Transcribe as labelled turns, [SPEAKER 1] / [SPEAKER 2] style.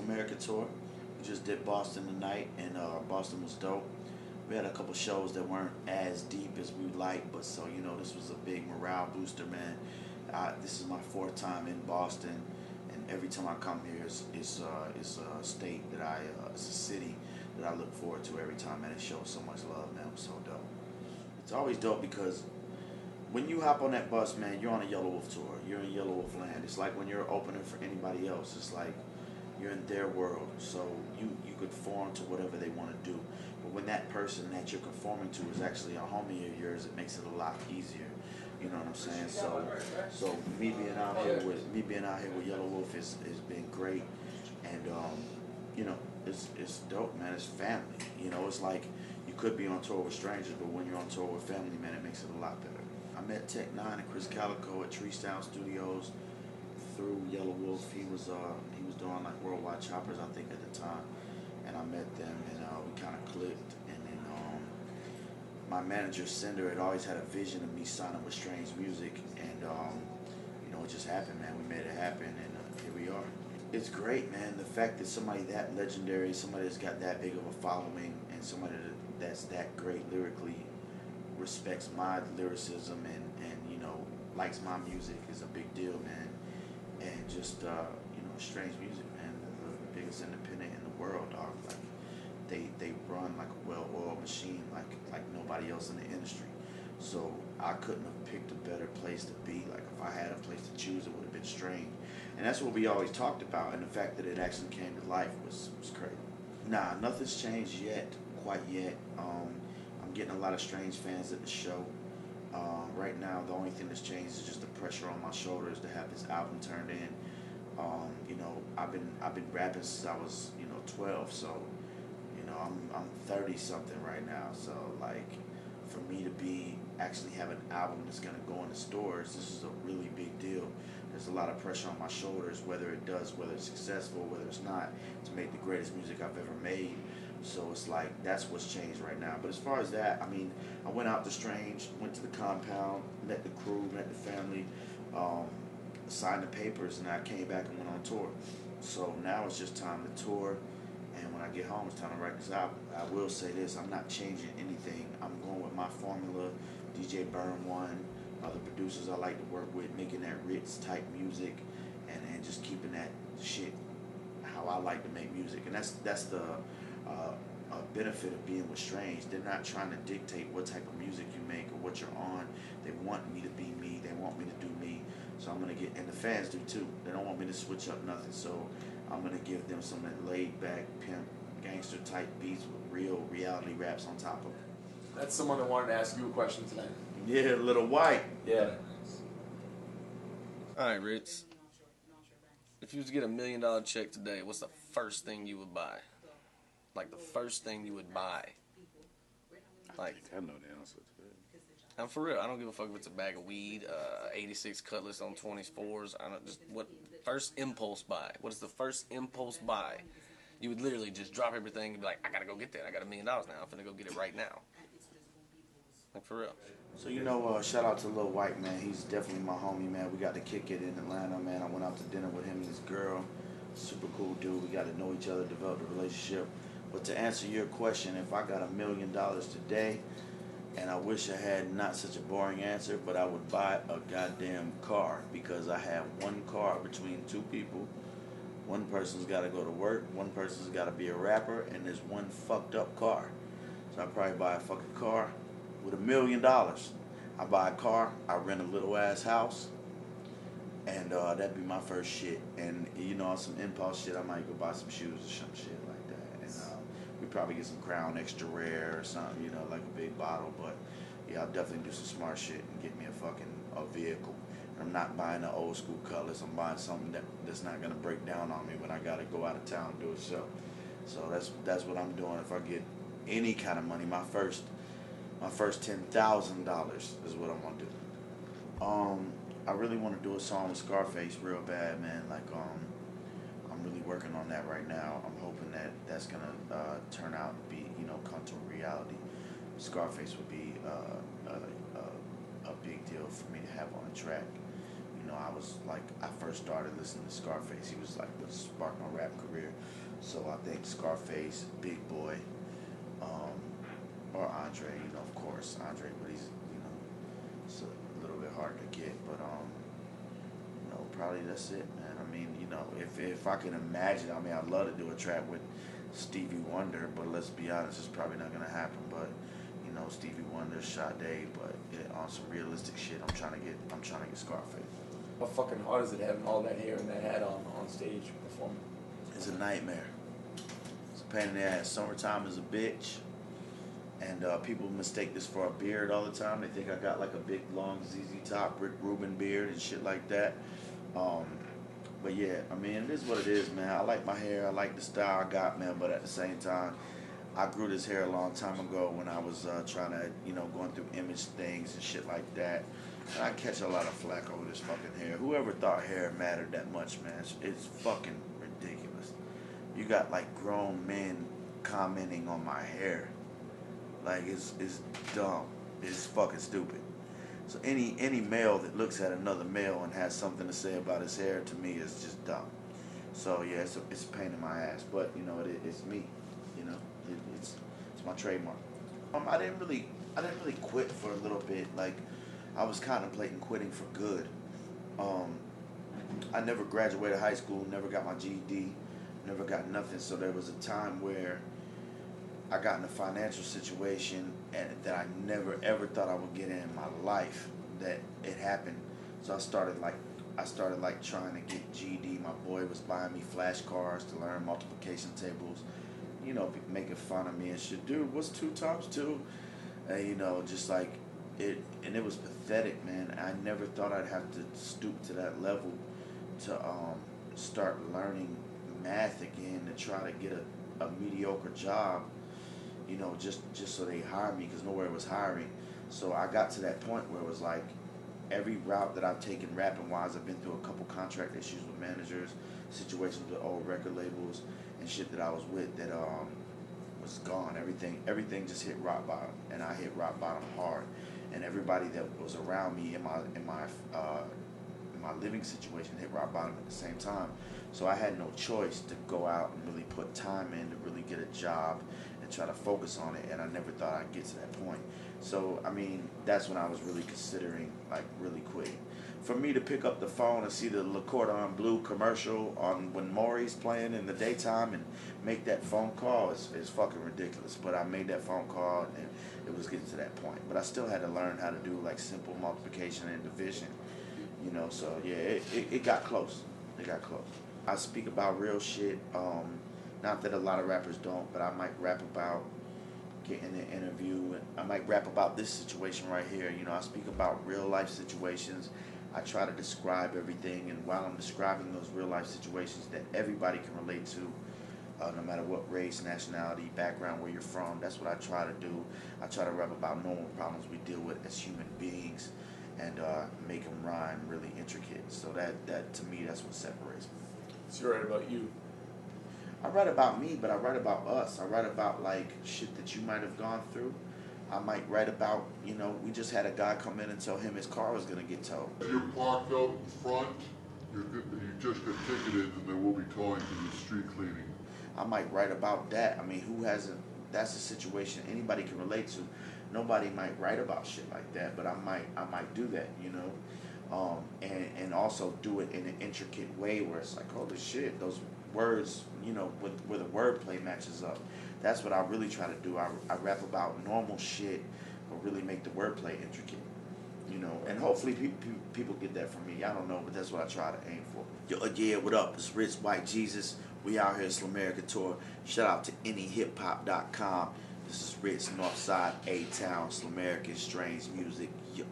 [SPEAKER 1] America tour. We just did Boston tonight, and Boston was dope. We had a couple shows that weren't as deep as we'd like, but so this was a big morale booster, man. This is my fourth time in Boston, and every time I come here, it's a state that it's a city that I look forward to every time, man. It shows so much love, man. It was so dope. It's always dope because when you hop on that bus, man, you're on a Yellow Wolf tour. You're in Yellow Wolf land. It's like when you're opening for anybody else. It's like you're in their world. So you conform to whatever they want to do. But when that person that you're conforming to is actually a homie of yours, it makes it a lot easier. You know what I'm saying? So me being out here with Yellow Wolf has been great, and it's dope, man. It's family. It's like you could be on tour with strangers, but when you're on tour with family, man, it makes it a lot better. I met Tech Nine and Chris Calico at Tree Sound Studios through Yellow Wolf. He was doing like Worldwide Choppers, I think, at the time, and I met them, and we kind of clicked. And then my manager Cinder had always had a vision of me signing with Strange Music, and it just happened, man. We made it happen, and here we are. It's great, man. The fact that somebody that legendary, somebody that's got that big of a following, and somebody that's that great lyrically, respects my lyricism and likes my music is a big deal, man. And just Strange Music, man, the biggest independent in the world, dog. Like they run like a well-oiled machine, like nobody else in the industry. So I couldn't have picked a better place to be. Like if I had a place to choose, it would have been Strange. And that's what we always talked about. And the fact that it actually came to life was crazy. Nah, nothing's changed yet, quite yet. I'm getting a lot of Strange fans at the show. Right now, the only thing that's changed is just the pressure on my shoulders to have this album turned in. I've been rapping since I was 12, so I'm 30 something right now. So like, for me to be actually have an album that's gonna go in the stores, this is a really big deal. There's a lot of pressure on my shoulders, whether it's successful, whether it's not, to make the greatest music I've ever made. So it's like, that's what's changed right now. But as far as that, I mean, I went out to Strange, went to the compound, met the crew, met the family, signed the papers, and I came back and went on tour. So now it's just time to tour, and when I get home, it's time to write this album. I will say this, I'm not changing anything. I'm going with my formula, DJ Burn One, other producers I like to work with, making that Rittz type music, and just keeping that shit how I like to make music. And that's the benefit of being with Strange. They're not trying to dictate what type of music you make or what you're on. They want me to be me. They want me to do me. So I'm gonna get, and the fans do too. They don't want me to switch up nothing. So I'm gonna give them some laid back, pimp, gangster type beats with real reality raps on top of it.
[SPEAKER 2] That's someone that wanted to ask you a question tonight.
[SPEAKER 1] Yeah, Lil Wyte.
[SPEAKER 2] Yeah.
[SPEAKER 3] All right, Rittz. If you was to get $1 million check today, what's the first thing you would buy? Like the first thing you would buy. Like,
[SPEAKER 4] I know the answer to that.
[SPEAKER 3] I'm for real. I don't give a fuck if it's a bag of weed, 86 Cutlass on 24s. I don't just what first impulse buy. What is the first impulse buy? You would literally just drop everything and be like, I gotta go get that. I got $1 million now. I'm finna go get it right now. Like for real.
[SPEAKER 1] So shout out to Lil Wyte, man. He's definitely my homie, man. We got to kick it in Atlanta, man. I went out to dinner with him and his girl. Super cool dude. We got to know each other, develop a relationship. But to answer your question, if I got $1 million today, and I wish I had not such a boring answer, but I would buy a goddamn car, because I have one car between two people. One person's got to go to work, one person's got to be a rapper, and there's one fucked up car. So I'd probably buy a fucking car with $1 million. I buy a car, I rent a little ass house, and that'd be my first shit. And on some impulse shit, I might go buy some shoes or some shit like that. And we'd probably get some Crown Extra Rare or something, like a big bottle. But yeah, I'll definitely do some smart shit and get me a vehicle. And I'm not buying the old school colors. I'm buying something that's not gonna break down on me when I gotta go out of town and do a show. So that's what I'm doing. If I get any kind of money, my first $10,000 is what I'm gonna do. I really want to do a song with Scarface real bad, man. Like I'm really working on that right now. I'm hoping that's gonna turn out and be come to reality. Scarface would be a big deal for me to have on the track. know, I was like, I first started listening to Scarface. He was like what sparked my rap career. So I think Scarface, Big Boy, or Andre, you know, of course, Andre, but he's, you know, it's a little bit hard to get, but you know, probably that's it, man. I mean, you know, if I can imagine, I mean, I'd love to do a track with Stevie Wonder, but let's be honest, it's probably not gonna happen. But you know, Stevie Wonder, Sade, but on some realistic shit, I'm trying to get Scarface.
[SPEAKER 2] How fucking hard is it having all that hair and that hat on stage performing?
[SPEAKER 1] It's a nightmare. It's a pain in the ass. Summertime is a bitch. And people mistake this for a beard all the time. They think I got like a big, long ZZ Top, Rick Rubin beard and shit like that. But yeah, I mean, it is what it is, man. I like my hair. I like the style I got, man. But at the same time, I grew this hair a long time ago when I was trying to, you know, going through image things and shit like that. And I catch a lot of flack over this fucking hair. Whoever thought hair mattered that much, man, it's fucking ridiculous. You got like grown men commenting on my hair. Like, it's dumb. It's fucking stupid. So any male that looks at another male and has something to say about his hair, to me, is just dumb. So yeah, it's a pain in my ass. But you know, it's me. You know, it's my trademark. I didn't really quit for a little bit. Like, I was contemplating quitting for good. I never graduated high school, never got my GED, never got nothing. So there was a time where I got in a financial situation that I never ever thought I would get in my life. That it happened. So I started trying to get GED. My boy was buying me flashcards to learn multiplication tables. You know, making fun of me and shit. Dude, what's 2 times 2? And you know, just like it, and it was pathetic, man. I never thought I'd have to stoop to that level to start learning math again to try to get a mediocre job. You know, just so they hire me, because nowhere was hiring. So I got to that point where it was like, every route that I've taken rapping wise, I've been through a couple contract issues with managers, situations with old record labels and shit that I was with that was gone. Everything just hit rock bottom, and I hit rock bottom hard. And everybody that was around me in my living situation hit rock bottom at the same time. So I had no choice to go out and really put time in to really get a job and try to focus on it, and I never thought I'd get to that point. So, I mean, that's when I was really considering, like, really quitting. For me to pick up the phone and see the Le Cordon Bleu commercial on when Maury's playing in the daytime and make that phone call is fucking ridiculous. But I made that phone call, and it was getting to that point. But I still had to learn how to do, like, simple multiplication and division, you know. So, yeah, it got close. It got close. I speak about real shit. Not that a lot of rappers don't, but I might rap about getting an interview. I might rap about this situation right here. You know, I speak about real life situations. I try to describe everything, and while I'm describing those real life situations that everybody can relate to, no matter what race, nationality, background, where you're from, that's what I try to do. I try to rap about normal problems we deal with as human beings, and make them rhyme really intricate. So that to me, that's what separates me.
[SPEAKER 2] So you're right about you.
[SPEAKER 1] I write about me, but I write about us. I write about, like, shit that you might have gone through. I might write about, you know, we just had a guy come in and tell him his car was going to get towed.
[SPEAKER 5] You're parked out in front, you just got ticketed, and they will be towing to the street cleaning.
[SPEAKER 1] I might write about that. I mean, who hasn't? That's a situation anybody can relate to. Nobody might write about shit like that, but I might do that, you know, and also do it in an intricate way where it's like, holy shit, those words, you know, where the wordplay matches up. That's what I really try to do. I rap about normal shit, but really make the wordplay intricate, you know. And hopefully people get that from me. I don't know, but that's what I try to aim for. Yo, yeah, what up? It's Rittz, White Jesus. We out here at Slamerica Tour. Shout out to anyhiphop.com. This is Rittz, Northside, A-Town, Slamerica, Strange Music. Yeah.